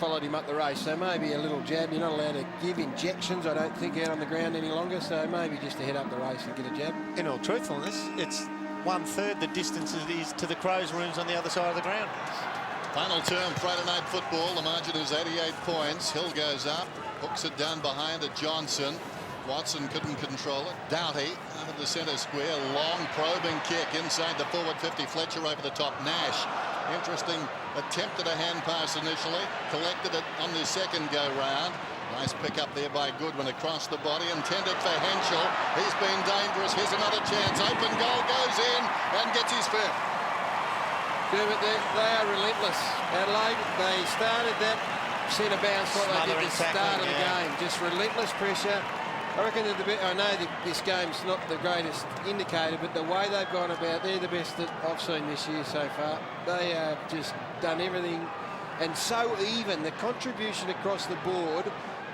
followed him up the race. So maybe a little jab. You're not allowed to give injections, I don't think, out on the ground any longer. So maybe just to head up the race and get a jab. In all truthfulness, it's 1/3 the distance it is to the Crows' rooms on the other side of the ground. Final term, Friday night football. The margin is 88 points. Hill goes up, hooks it down behind to Johnson. Watson couldn't control it. Doughty out of the centre square. Long probing kick inside the forward 50. Fletcher over the top. Nash. Interesting attempt at a hand pass initially. Collected it on the second go round. Nice pick up there by Goodwin across the body. Intended for Henschel. He's been dangerous. Here's another chance. Open goal goes in and gets his fifth. Yeah, but they are relentless. Adelaide, they started that centre bounce like they did at the start of the game. Just relentless pressure. I reckon that I know that this game's not the greatest indicator, but the way they've gone about, they're the best that I've seen this year so far. They have just done everything, and so even. The contribution across the board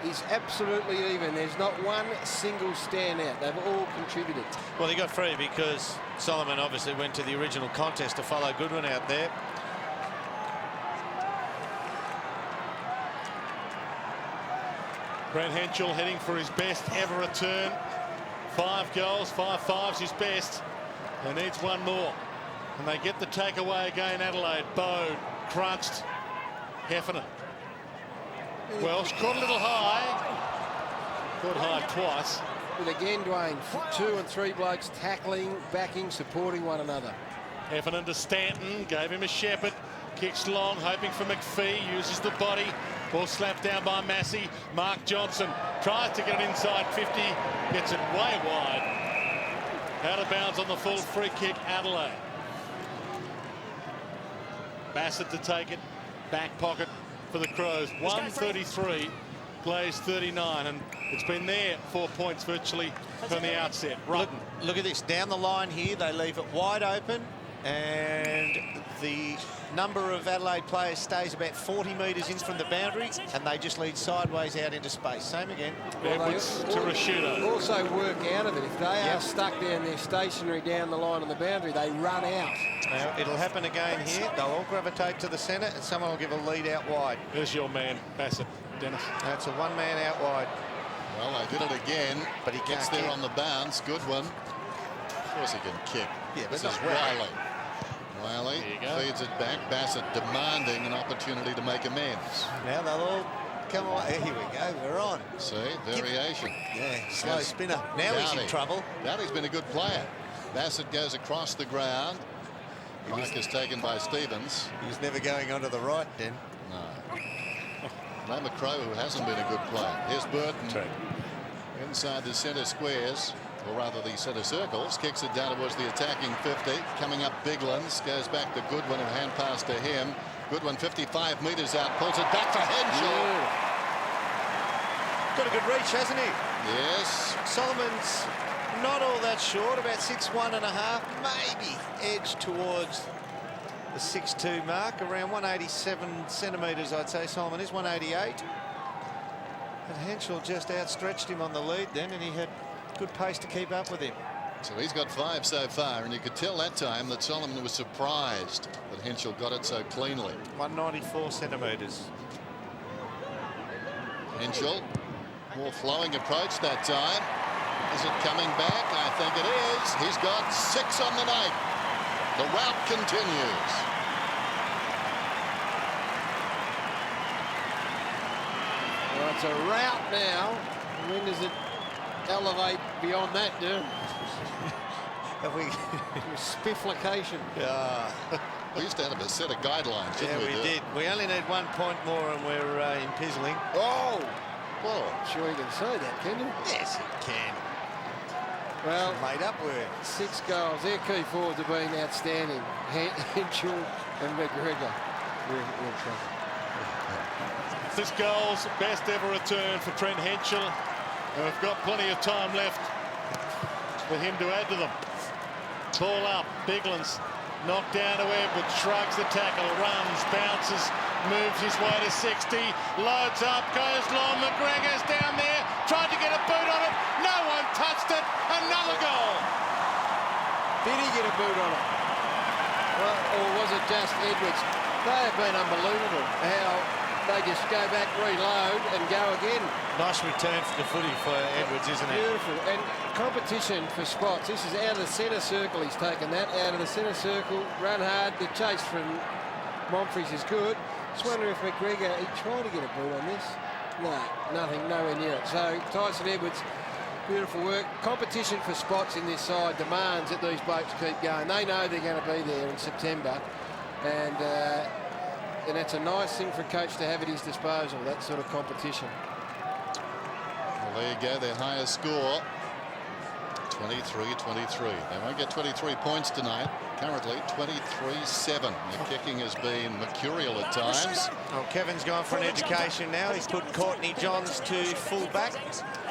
is absolutely even. There's not one single standout. They've all contributed. Well, he got free because Solomon obviously went to the original contest to follow Goodwin out there. Brent Henschel heading for his best ever return. 5 goals, 5 fives his best. He needs one more. And they get the takeaway again, Adelaide. Bode, crunched. Heffernan. Welsh caught a little high. Caught high twice. But again, Dwayne, 2 and 3 blokes tackling, backing, supporting one another. Heffernan to Stanton, gave him a shepherd. Kicks long, hoping for McPhee, uses the body. Ball slapped down by Massey. Mark Johnson tries to get it inside 50, gets it way wide. Out of bounds on the full free kick, Adelaide. Bassett to take it, back pocket for the Crows. 133, Glaze 39, and it's been there 4 points virtually from the outset. Look at this, down the line here, they leave it wide open, and the number of Adelaide players stays about 40 metres in from the boundary, and they just lead sideways out into space. Same again. Edwards to Rashudo. Also work out of it. If they are stuck down there stationary down the line on the boundary, they run out. Now, it'll happen again here. They'll all gravitate to the centre, and someone will give a lead out wide. There's your man, Bassett, Dennis. That's a one-man out wide. Well, they did it again, but he gets there on the bounce. Good one. Of course he can kick. Yeah, but this not is well. Wiley. Wiley feeds it back. Bassett demanding an opportunity to make amends. Now they'll all come away. Here we go. We're on. See, variation. Yeah, slow spinner. Now he's in trouble. Doughty's been a good player. Bassett goes across the ground. Mark is taken by Stevens. He's never going onto the right, then. No. No McCrow, who hasn't been a good player. Here's Burton. Inside the centre squares, or rather the centre circles, kicks it down towards the attacking 50. Coming up Biglands, goes back to Goodwin and hand pass to him. Goodwin 55 metres out, pulls it back for Henschel. Got a good reach, hasn't he? Yes. Solomon's not all that short, about 6'1½", maybe edge towards the 6'2" mark, around 187 centimetres, I'd say. Solomon is 188. And Henschel just outstretched him on the lead then, and he had good pace to keep up with him. So he's got 5 so far, and you could tell that time that Solomon was surprised that Henschel got it so cleanly. 194 centimetres. Henschel, more flowing approach that time. Is it coming back? I think it is. He's got 6 on the night. The route continues. Well, it's a route now. When does it elevate beyond that, dude? Have we? Spifflication. Yeah. We used to have a set of guidelines, didn't we? Yeah, we did. We only need 1 point more, and we're empizzling. Oh! Whoa. Sure you can say that, can you? Yes, you can. Well, made up word. 6 goals. Their key forwards have been outstanding. Henschel and McGregor. We're in trouble. This goal's best ever return for Trent Henschel. And we've got plenty of time left for him to add to them. Ball up, Biglands knocked down to Edwards, shrugs the tackle, runs, bounces, moves his way to 60, loads up, goes long, McGregor's down there, tried to get a boot on it, no one touched it, another goal. Did he get a boot on it? Well, or was it just Edwards? They have been unbelievable how they just go back, reload, and go again. Nice return for the footy for Edwards, isn't it? Beautiful. And competition for spots. This is out of the centre circle. He's taken that out of the centre circle. Run hard. The chase from Monfries is good. Just wonder if McGregor, he tried to get a boot on this. No, nothing, nowhere near it. So Tyson Edwards, beautiful work. Competition for spots in this side demands that these blokes keep going. They know they're going to be there in September, and that's a nice thing for a coach to have at his disposal, that sort of competition. Well, there you go, their highest score, 23-23. They won't get 23 points tonight. Currently 23-7. The kicking has been mercurial at times. Oh, Kevin's gone for an education now. He's put Courtney Johns to full back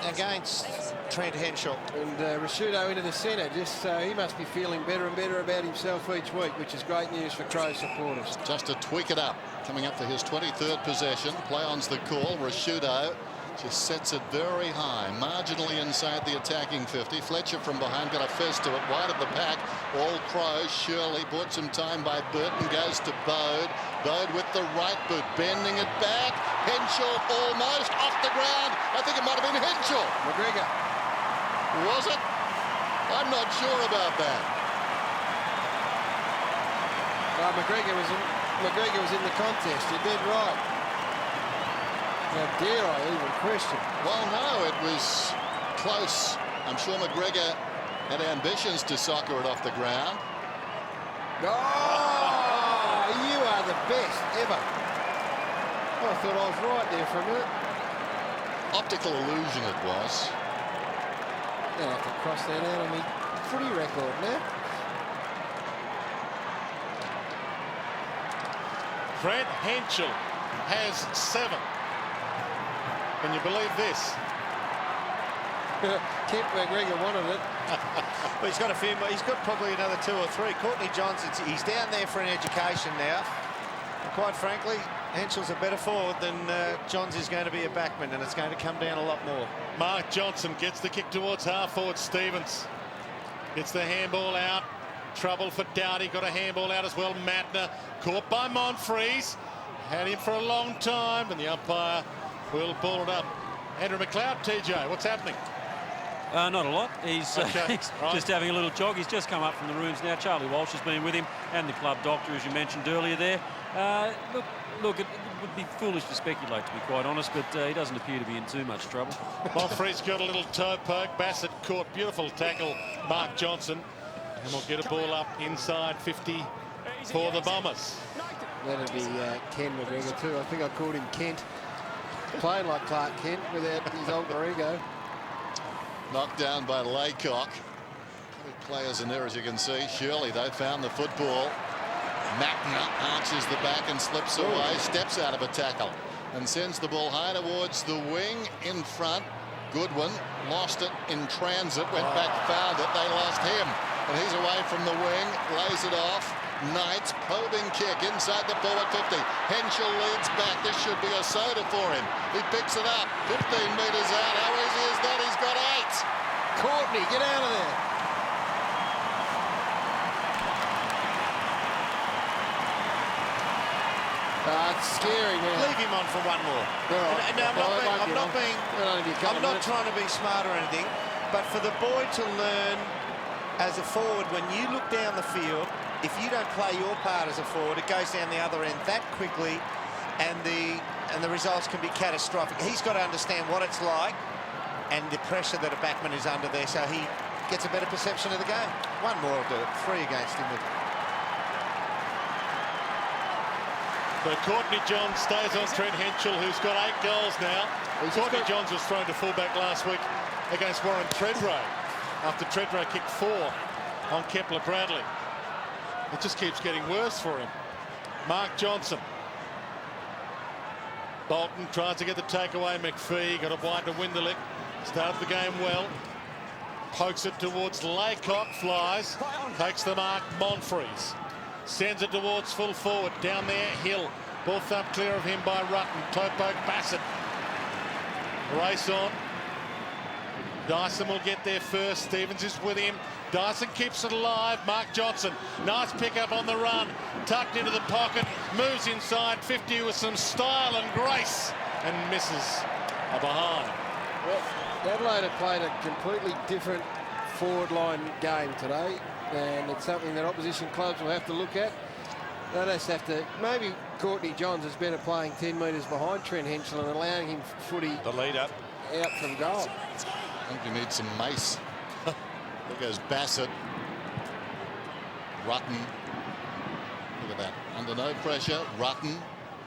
against Trent Henschel. And Rashudo into the centre. Just he must be feeling better and better about himself each week, which is great news for Crows supporters. Just to tweak it up. Coming up to his 23rd possession. Play on's the call. Rashudo just sets it very high, marginally inside the attacking 50. Fletcher from behind got a fist to it, wide of the pack. All Crows. Shirley bought some time by Burton, goes to Bode. Bode with the right boot, bending it back. Henschel almost off the ground. I think it might have been Henschel. McGregor. Was it? I'm not sure about that. McGregor was in the contest. You're dead right. How dare I even question? Well, no, it was close. I'm sure McGregor had ambitions to soccer it off the ground. Oh, you are the best ever. Oh, I thought I was right there for a minute. Optical illusion it was. I'll have to cross that out on my footy record now. Trent Henschel has 7. Can you believe this? Kent McGregor wanted it. But he's got a few more. He's got probably another 2 or 3. Courtney Johnson, he's down there for an education now. And quite frankly, Henschel's a better forward than Johns is going to be a backman, and it's going to come down a lot more. Mark Johnson gets the kick towards half forward Stevens. Gets the handball out. Trouble for Doughty. Got a handball out as well. Matner caught by Monfries. Had him for a long time, and the umpire will ball it up. Andrew McLeod, TJ, what's happening? Not a lot. He's, okay. he's right. just having a little jog. He's just come up from the rooms now. Charlie Walsh has been with him, and the club doctor, as you mentioned earlier there. Look, it would be foolish to speculate, to be quite honest, but he doesn't appear to be in too much trouble. Monfries got a little toe poke. Bassett caught. Beautiful tackle, Mark Johnson. And we'll get a ball up inside 50 for the Bombers. That'd be Ken McGregor too. I think I called him Kent. Playing like Clark Kent without his alter ego. Knocked down by Laycock. Players in there, as you can see. Shirley, though, found the football. Matner arches the back and slips away. Steps out of a tackle and sends the ball high towards the wing in front. Goodwin lost it in transit, went back, found it. They lost him. And he's away from the wing, lays it off. Knight's probing kick inside the forward 50. Henschel leads back. This should be a soda for him. He picks it up. 15 metres out. How easy is that? He's got 8. Courtney, get out of there. It's scary now. Leave him on for one more. Right. No, I'm not trying to be smart or anything, but for the boy to learn as a forward, when you look down the field, if you don't play your part as a forward, it goes down the other end that quickly, and the results can be catastrophic. He's got to understand what it's like and the pressure that a backman is under there, so he gets a better perception of the game. One more will do it. 3 against him. So Courtney Johns stays on Trent Henschel, who's got 8 goals now. Courtney Johns was thrown to fullback last week against Warren Treadray after Treadray kicked 4 on Kepler Bradley. It just keeps getting worse for him. Mark Johnson. Bolton tries to get the takeaway. McPhee got a wide to Winderlick. Started the game well. Pokes it towards Laycock. Flies. Takes the mark. Monfries. Sends it towards full forward. Down there, Hill. Ball thumped clear of him by Rutten. Toe poke Bassett. Race on. Dyson will get there first. Stevens is with him. Dyson keeps it alive. Mark Johnson, nice pick-up on the run. Tucked into the pocket, moves inside 50 with some style and grace, and misses a behind. Well, Adelaide have played a completely different forward line game today, and it's something that opposition clubs will have to look at. They just have to, maybe Courtney Johns is better playing 10 metres behind Trent Henschel and allowing him footy The lead up. out from goal. I think you need some mace. There goes Bassett. Rutten. Look at that. Under no pressure. Rutten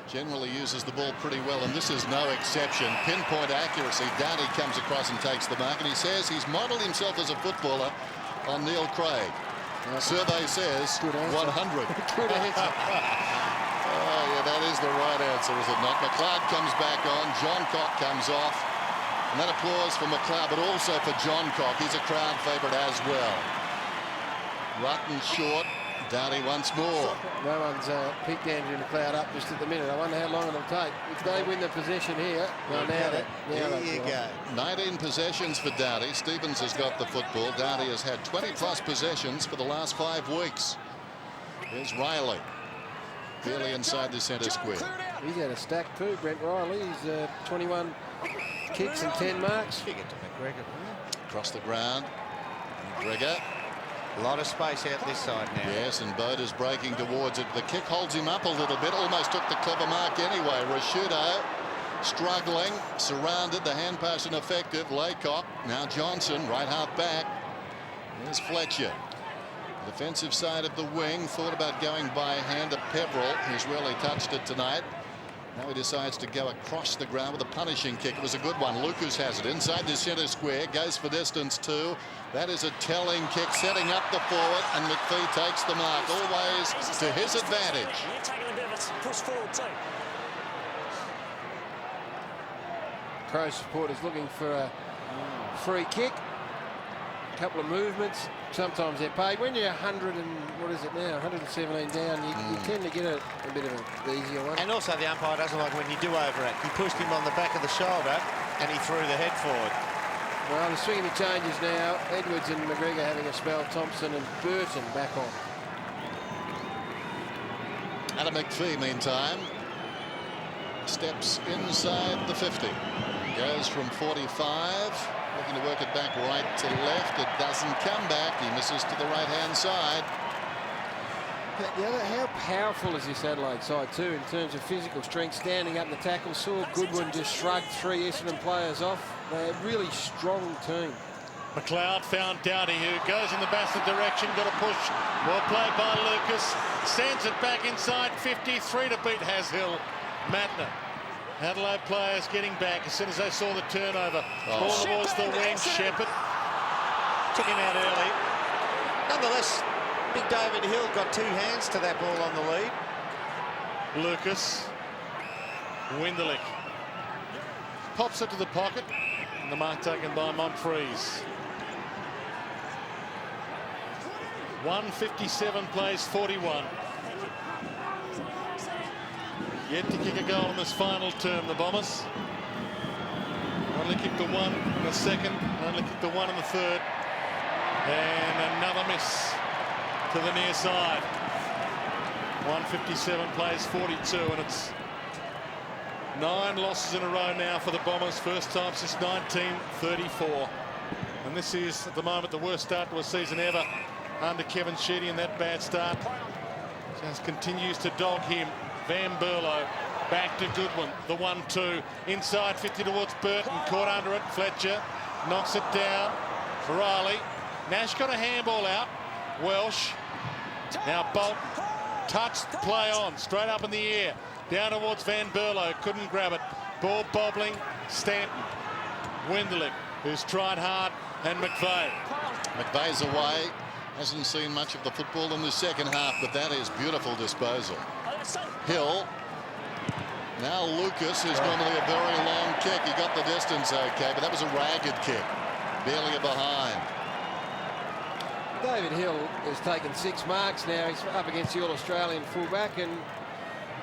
generally uses the ball pretty well, and this is no exception. Pinpoint accuracy. Downey comes across and takes the mark, and he says he's modelled himself as a footballer on Neil Craig. Survey says 100. Good answer. Oh, yeah, that is the right answer, is it not? McLeod comes back on. John Cock comes off. And that applause for McLeod, but also for John Cock. He's a crowd favourite as well. Rutten short. Downey once more. No one's picked Andrew McLeod up just at the minute. I wonder how long it'll take. If they win the possession here, well, There you go. 19 possessions for Downey. Stevens has got the football. Downey has had 20+ possessions for the last 5 weeks. Here's Riley. Barely inside the centre square. He's had a stack too, Brent Riley. He's 21 kicks and 10 marks. Kick it to McGregor. Across the ground. McGregor. A lot of space out this side now. Yes, and Boda's breaking towards it. The kick holds him up a little bit. Almost took the clever mark anyway. Rashudo struggling, surrounded. The hand pass ineffective. Laycock. Now Johnson, right half back. There's Fletcher. Defensive side of the wing. Thought about going by hand at Peverill, who's really touched it tonight. Now he decides to go across the ground with a punishing kick. It was a good one. Lucas has it inside the centre square. Goes for distance too. That is a telling kick, setting up the forward, and McPhee takes the mark, always to his advantage. Push forward too. Crow supporters looking for a free kick. A couple of movements. Sometimes they're paid. When you're 100 and what is it now, 117 down, you tend to get a bit of an easier one. And also the umpire doesn't like when you do overact. He pushed him on the back of the shoulder and he threw the head forward. Well, the swinging the changes now. Edwards and McGregor having a spell. Thompson and Burton back on. Adam McPhee, meantime, steps inside the 50. Goes from 45. Looking to work it back right to left. It doesn't come back. He misses to the right-hand side. How powerful is this Adelaide side too in terms of physical strength, standing up in the tackle? Saw Goodwin just shrugged 3 Essendon players off. They're a really strong team. McLeod found Downey, who goes in the Bassett direction. Got a push. Well played by Lucas. Sends it back inside 53 to beat Hashill. Matner. Adelaide players getting back as soon as they saw the turnover. Ball towards the wing. Shepherd Took him out early. Nonetheless, Big David Hill got 2 hands to that ball on the lead. Lucas. Winderlich pops it to the pocket. And the mark taken by Monfries. 157 plays 41. Yet to kick a goal in this final term, the Bombers. Only kicked the 1 in the second, only kicked the 1 in the third. And another miss to the near side. 157 plays 42, and it's 9 losses in a row now for the Bombers. First time since 1934. And this is, at the moment, the worst start to a season ever under Kevin Sheedy, and that bad start just continues to dog him. Van Berlo back to Goodwin. The 1-2 inside 50 towards Burton. Caught under it. Fletcher knocks it down. Riley. Nash got a handball out. Welsh. Now Bolt. Touched. Play on. Straight up in the air. Down towards Van Berlo. Couldn't grab it. Ball bobbling. Stanton. Winderlich, who's tried hard. And McVeigh. McVeigh's away. Hasn't seen much of the football in the second half, but that is beautiful disposal. Hill. Now Lucas, who's normally a very long kick. He got the distance okay, but that was a ragged kick. Barely a behind. David Hill has taken 6 marks now. He's up against the All-Australian fullback, and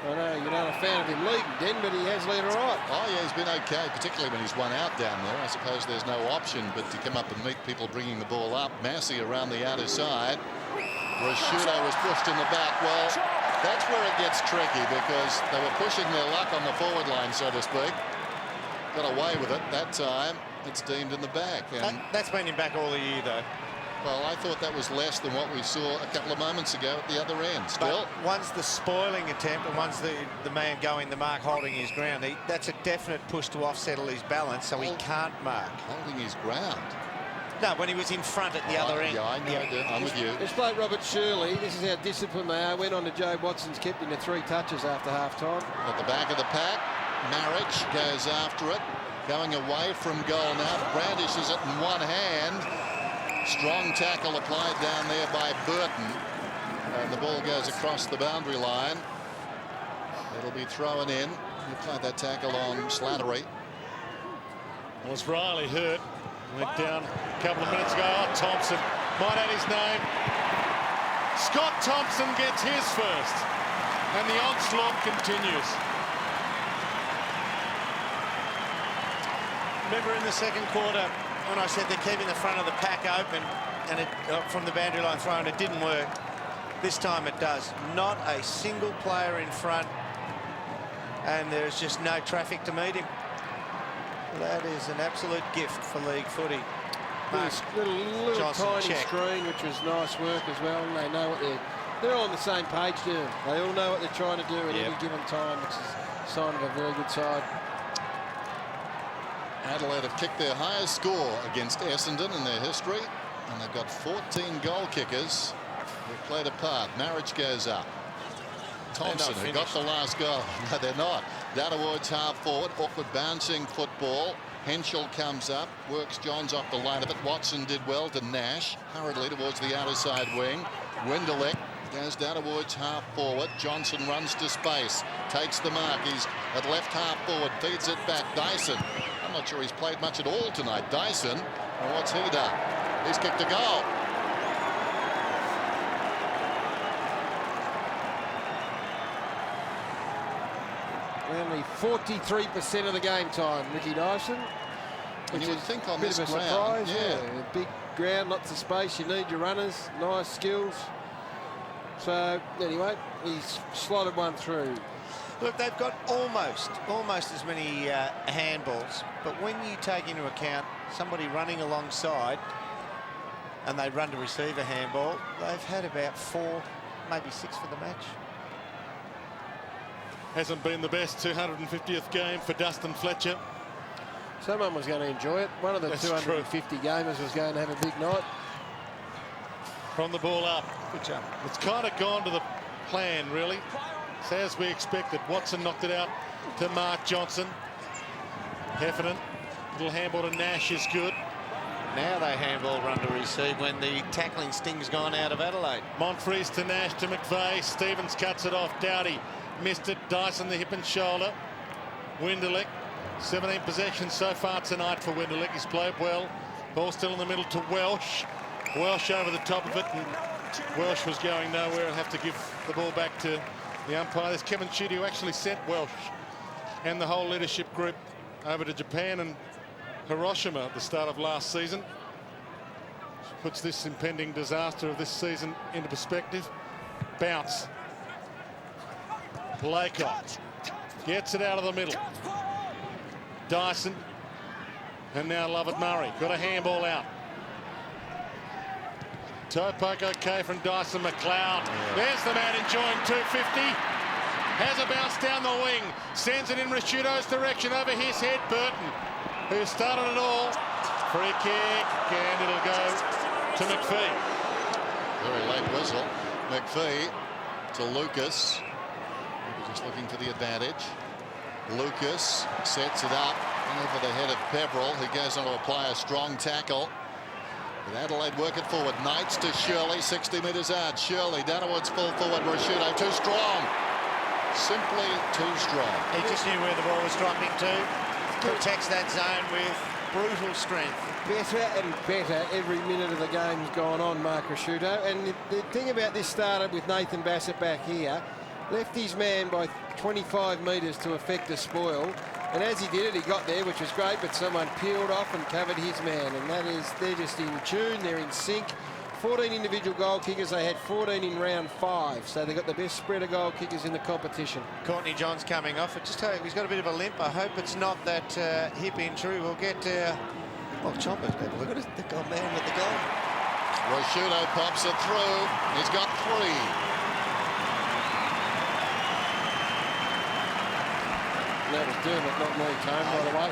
I know you're not a fan of him leading, Den, but he has led all right. Oh, yeah, he's been okay, particularly when he's one out down there. I suppose there's no option but to come up and meet people bringing the ball up. Massey around the outer side. Rashudo was pushed in the back. Well, that's where it gets tricky because they were pushing their luck on the forward line, so to speak. Got away with it that time. It's deemed in the back. And that's been in back all the year, though. well, I thought that was less than what we saw a couple of moments ago at the other end. Still, but one's the spoiling attempt and one's the man going the mark, holding his ground. That's a definite push to offsettle his balance, so he can't mark. Holding his ground. No, when he was in front at the other end. Yeah, I know. I'm with you. This bloke Robert Shirley, this is how disciplined they are. Went on to Joe Watson's, kept him to 3 touches after half-time. At the back of the pack, Marriage goes after it. Going away from goal now, brandishes it in one hand. Strong tackle applied down there by Burton. And the ball goes across the boundary line. It'll be thrown in. He applied that tackle on Slattery. Was Riley hurt? Went down a couple of minutes ago. Oh, Thompson might add his name. Scott Thompson gets his first. And the onslaught continues. Remember in the second quarter when I said they're keeping the front of the pack open and it from the boundary line throw, and it didn't work. This time it does. Not a single player in front, and there's just no traffic to meet him. That is an absolute gift for league footy. Little tiny screen, which was nice work as well. And they know what they're all on the same page doing. They all know what they're trying to do at any given time, which is a sign of a very good side. Adelaide have kicked their highest score against Essendon in their history, and they've got 14 goal kickers who played a part. Marriage goes up. Thompson, who got the last goal. No, they're not. Down towards half forward. Awkward bouncing football. Henschel comes up, works Johns off the line of it. Watson did well to Nash. Hurriedly towards the outer side wing. Winderlick goes down towards half forward. Johnson runs to space. Takes the mark. He's at left half forward. Feeds it back. Dyson. I'm not sure he's played much at all tonight. Dyson. And what's he done? He's kicked a goal. Only 43% of the game time, Ricky Dyson. And you would think on this ground, surprise, yeah. Big ground, lots of space. You need your runners, nice skills. So anyway, he's slotted one through. Look, they've got almost as many handballs, but when you take into account somebody running alongside and they run to receive a handball, they've had about 4, maybe 6 for the match. Hasn't been the best 250th game for Dustin Fletcher. Someone was going to enjoy it. One of the 250 gamers was going to have a big night. From the ball up. Good job. It's kind of gone to the plan, really. It's as we expected. Watson knocked it out to Mark Johnson. Heffernan. Little handball to Nash is good. Now they handball run to receive when the tackling sting's gone out of Adelaide. Monfries to Nash to McVeigh. Stevens cuts it off. Doughty missed it. Dyson the hip and shoulder. Winderlick. 17 possessions so far tonight for Winderlick. He's played well. Ball still in the middle to Welsh. Welsh over the top of it, and Welsh was going nowhere and have to give the ball back to the umpire. There's Kevin Sheedy, who actually sent Welsh and the whole leadership group over to Japan and Hiroshima at the start of last season. Which puts this impending disaster of this season into perspective. Bounce. Laycott gets it out of the middle. Dyson, and now Lovett Murray. Got a handball out. Toe poke okay from Dyson. McLeod. There's the man enjoying 250. Has a bounce down the wing. Sends it in Rashudo's direction over his head. Burton, who started it all. Free kick, and it'll go to McPhee. Very late whistle. McPhee to Lucas. Just looking for the advantage. Lucas sets it up over the head of Peverill, who goes on to apply a strong tackle. But Adelaide work it forward. Knights to Shirley, 60 metres out. Shirley down towards full forward. Rashudo too strong. Simply too strong. He just knew where the ball was dropping to. Protects that zone with brutal strength. Better and better every minute of the game's gone on, Mark Rashudo. And the thing about this started with Nathan Bassett back here. left his man by 25 metres to effect a spoil. And as he did it, he got there, which was great, but someone peeled off and covered his man. And that is, they're just in tune, they're in sync. 14 individual goal kickers, they had 14 in round 5, so they got the best spread of goal kickers in the competition. Courtney John's coming off. Just hope he's got a bit of a limp. I hope it's not that hip injury. We'll get... oh, Chomper's better. Look at it, the man with the goal. Rosciuto pops it through. He's got 3. That was Dermot, not me, Tone, by the way.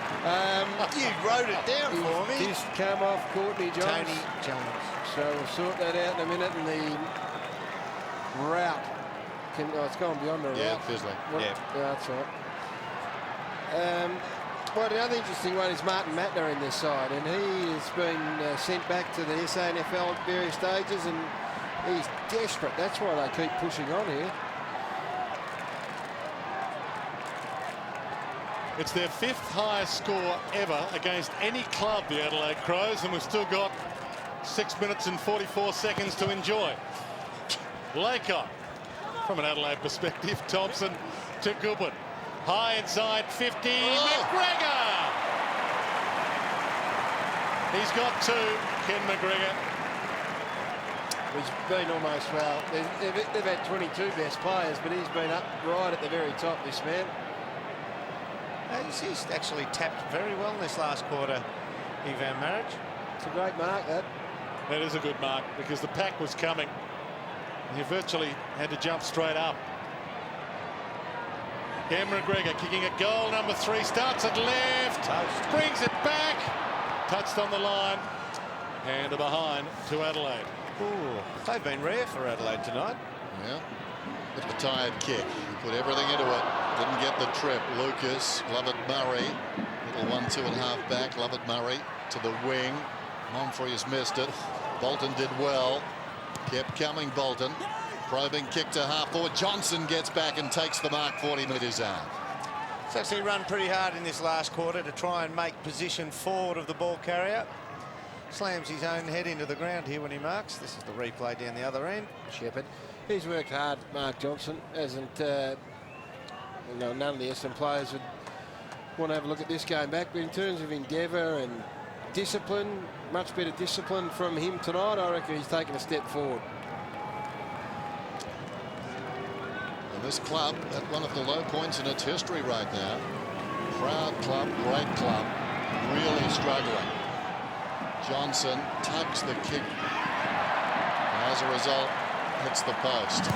You wrote it down for me. Just come off Courtney Jones. Tony Jones. So we'll sort that out in a minute. And the route, it's gone beyond the route. Yeah, Fizzling. Yeah. That's right. Well, the other interesting one is Martin Matner in this side, and he has been sent back to the SANFL at various stages, and he's desperate. That's why they keep pushing on here. It's their 5th highest score ever against any club, the Adelaide Crows, and we've still got 6 minutes and 44 seconds to enjoy. Laycock, from an Adelaide perspective, Thompson to Goodwin. High inside 50, McGregor! He's got 2, Ken McGregor. He's been almost, well, they've had 22 best players, but he's been up right at the very top, this man. He's actually tapped very well in this last quarter, Ivan Maric. It's a great mark, that. That is a good mark, because the pack was coming. And you virtually had to jump straight up. Ken McGregor kicking at goal number 3, starts at left, brings it back, touched on the line, and to behind to Adelaide. Ooh, they've been rare for Adelaide tonight. Yeah. With the tired kick. He put everything into it. Didn't get the trip. Lucas, Lovett Murray. Little 1-2.5 back. Lovett Murray to the wing. Humphreys missed it. Bolton did well. Kept coming, Bolton. Probing kick to half forward. Johnson gets back and takes the mark 40 metres out. He's actually run pretty hard in this last quarter to try and make position forward of the ball carrier. Slams his own head into the ground here when he marks. This is the replay down the other end. Shepherd. He's worked hard, Mark Johnson. Hasn't, none of the Essendon players would want to have a look at this game back. But in terms of endeavour and discipline, much better discipline from him tonight. I reckon he's taken a step forward. And this club at one of the low points in its history right now. Proud club, great club, really struggling. Johnson tugs the kick. And as a result, hits the post.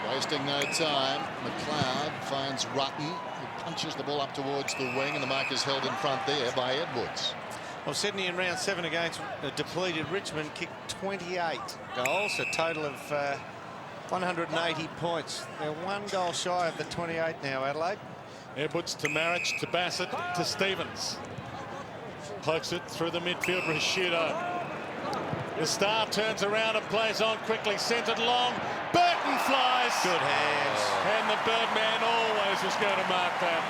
Wasting no time, McLeod finds Rutten, who punches the ball up towards the wing, and the mark is held in front there by Edwards. Well, Sydney in round 7 against a depleted Richmond kicked 28 goals, a total of 180 points. They're 1 goal shy of the 28 now, Adelaide. Edwards to Maric, to Bassett, to Stevens. Pokes it through the midfield, Rosciuto. The star turns around and plays on quickly, sent it long. Burton flies. Good hands. And the Birdman always was going to mark that.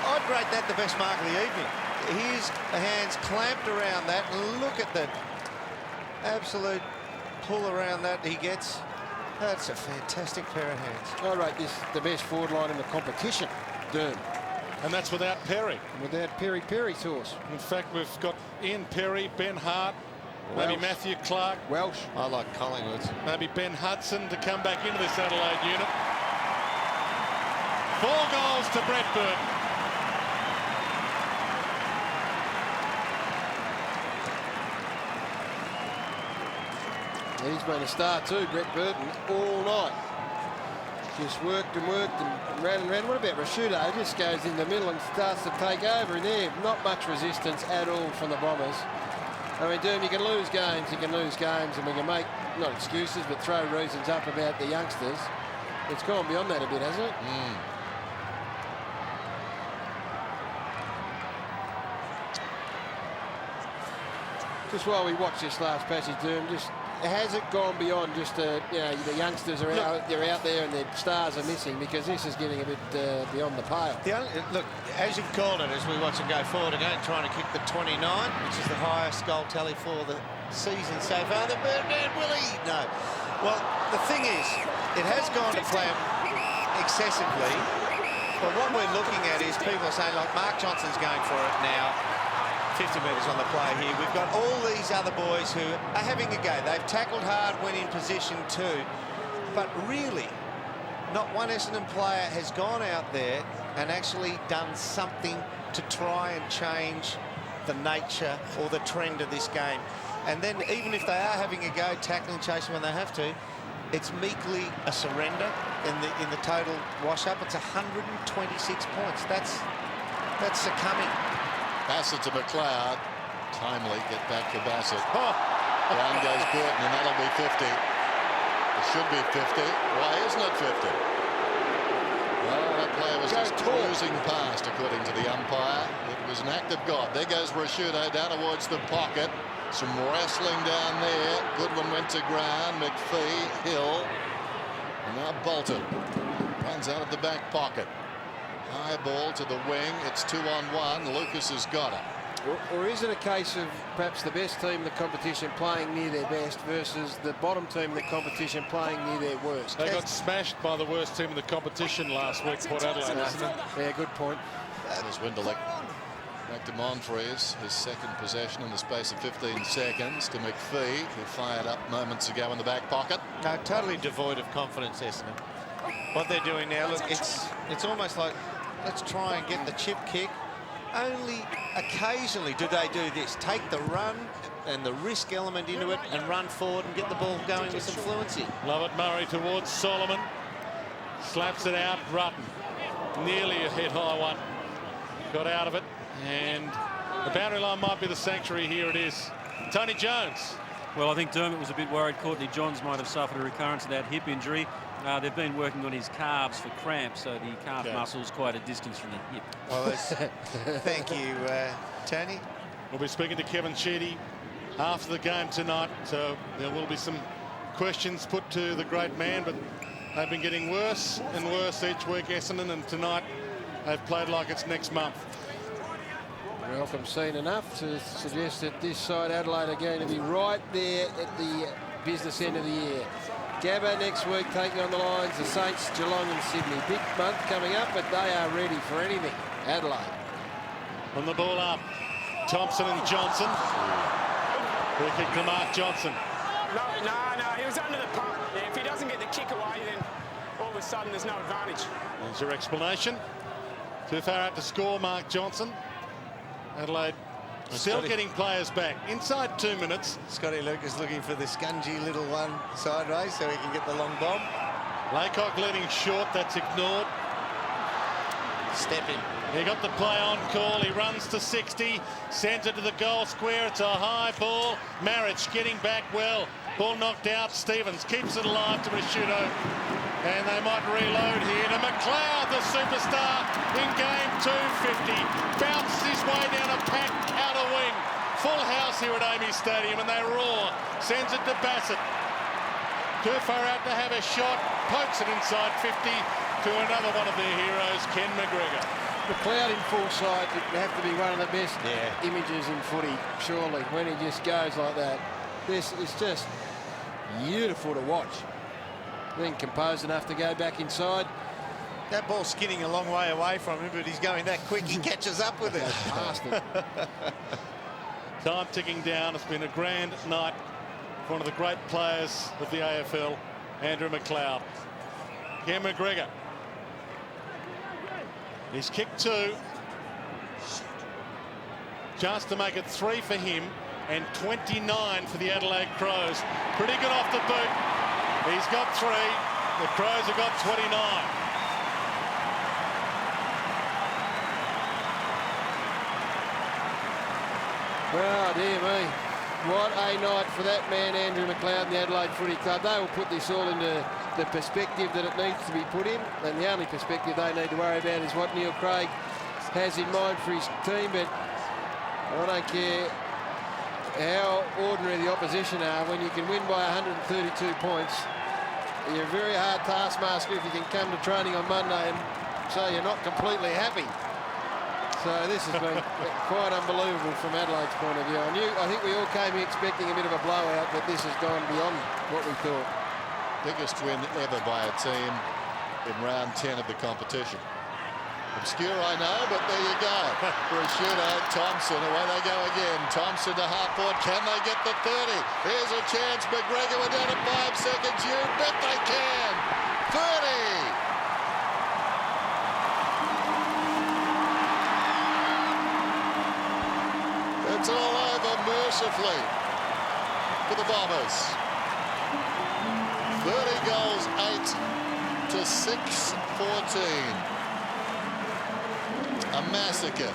I'd rate that the best mark of the evening. His hands clamped around that. Look at the absolute pull around that he gets. That's a fantastic pair of hands. I rate this the best forward line in the competition, Dern. And that's without Perry. Without Perry sauce. In fact, we've got Ian Perry, Ben Hart, maybe Matthew Clark. Welsh. I like Collingwood's. Maybe Ben Hudson to come back into this Adelaide unit. 4 goals to Brett Burton. He's been a star too, Brett Burton, all night. Just worked and ran and ran. What about Rosciuto? Just goes in the middle and starts to take over. And there, not much resistance at all from the Bombers. I mean, Doom, you can lose games, and we can make, not excuses, but throw reasons up about the youngsters. It's gone beyond that a bit, hasn't it? Just while we watch this last passage, Doom, just has it gone beyond just the youngsters are out, they're out there and their stars are missing, because this is getting a bit beyond the pale. Look, as you've called it, as we watch it go forward again, trying to kick the 29, which is the highest goal tally for the season so far. The Birdman, will he? No. Well, the thing is, it has gone to plan excessively, but what we're looking at is people are saying, like, Mark Johnson's going for it now. 50 metres on the play here. We've got all these other boys who are having a go. They've tackled hard when in position too, but really, not one Essendon player has gone out there and actually done something to try and change the nature or the trend of this game. And then even if they are having a go, tackling, chasing when they have to, it's meekly a surrender in the total wash-up. It's 126 points. That's succumbing. Bassett to McLeod. Timely get back to Bassett. Down goes Burton, and that'll be 50. It should be 50. Why isn't it 50? Well, that player was just cruising past, according to the umpire. It was an act of God. There goes Rashudo down towards the pocket. Some wrestling down there. Goodwin went to ground. McPhee, Hill. And now Bolton runs out of the back pocket. High ball to the wing. It's 2-on-1. Lucas has got it. Or is it a case of perhaps the best team in the competition playing near their best versus the bottom team in the competition playing near their worst? They got smashed by the worst team in the competition last week, Port Adelaide. Yeah, good point. That is Winderlick. Back to Monfries, his second possession in the space of 15 seconds to McPhee, who fired up moments ago in the back pocket. No, totally devoid of confidence, Essendon. What they're doing now, look, it's almost like, let's try and get the chip kick. Only occasionally do they do this. Take the run and the risk element into it and run forward and get the ball going with some fluency. Love it, Murray towards Solomon. Slaps it out, Rutten. Nearly a head-high one. Got out of it. And the boundary line might be the sanctuary. Here it is. Tony Jones. Well, I think Dermott was a bit worried Courtney Johns might have suffered a recurrence of that hip injury. They've been working on his calves for cramps, so the calf muscle's quite a distance from the hip. Well, thank you, Tony. We'll be speaking to Kevin Sheedy after the game tonight, so there will be some questions put to the great man, but they've been getting worse and worse each week, Essendon, and tonight they've played like it's next month. Welcome seen enough to suggest that this side, Adelaide, are going to be right there at the business end of the year. Gabba next week taking on the Lions, the Saints, Geelong and Sydney. Big month coming up, but they are ready for anything. Adelaide. On the ball up, Thompson and Johnson. Free kick to Mark Johnson. No, he was under the pump. Yeah, if he doesn't get the kick away, then all of a sudden there's no advantage. There's your explanation. Too far out to score, Mark Johnson. Adelaide still getting players back. Inside 2 minutes. Scotty Lucas looking for the scungy little one sideways so he can get the long bomb. Laycock leading short. That's ignored. Step in. He got the play on call. He runs to 60. Sends it to the goal square. It's a high ball. Marich getting back well. Ball knocked out. Stevens keeps it alive to Rashudo. And they might reload here to McLeod, the superstar, in game 250. Bounces his way down a packed outer wing. Full house here at Amy Stadium, and they roar. Sends it to Bassett. Too far out to have a shot. Pokes it inside 50 to another one of their heroes, Ken McGregor. McLeod in full sight would have to be one of the best images in footy, surely, when he just goes like that. This is just beautiful to watch. Being composed enough to go back inside. That ball's skinning a long way away from him, but he's going that quick, he catches up with it. Past it. Time ticking down. It's been a grand night for one of the great players of the AFL, Andrew McLeod. Ken McGregor. He's kicked 2. Chance to make it 3 for him and 29 for the Adelaide Crows. Pretty good off the boot. He's got 3. The Crows have got 29. Oh, dear me. What a night for that man, Andrew McLeod, and the Adelaide Footy Club. They will put this all into the perspective that it needs to be put in, and the only perspective they need to worry about is what Neil Craig has in mind for his team. But I don't care how ordinary the opposition are, when you can win by 132 points, you're a very hard taskmaster if you can come to training on Monday and say you're not completely happy. So this has been quite unbelievable from Adelaide's point of view. I think we all came here expecting a bit of a blowout, but this has gone beyond what we thought. biggest win ever by a team in round 10 of the competition. Obscure, I know, but there you go. For a shootout, Thompson, away they go again. Thompson to half-court. Can they get the 30? Here's a chance. McGregor, we're down to 5 seconds. You bet they can. 30. It's all over mercifully for the Bombers. 30 goals, 8 to 6-14. A massacre.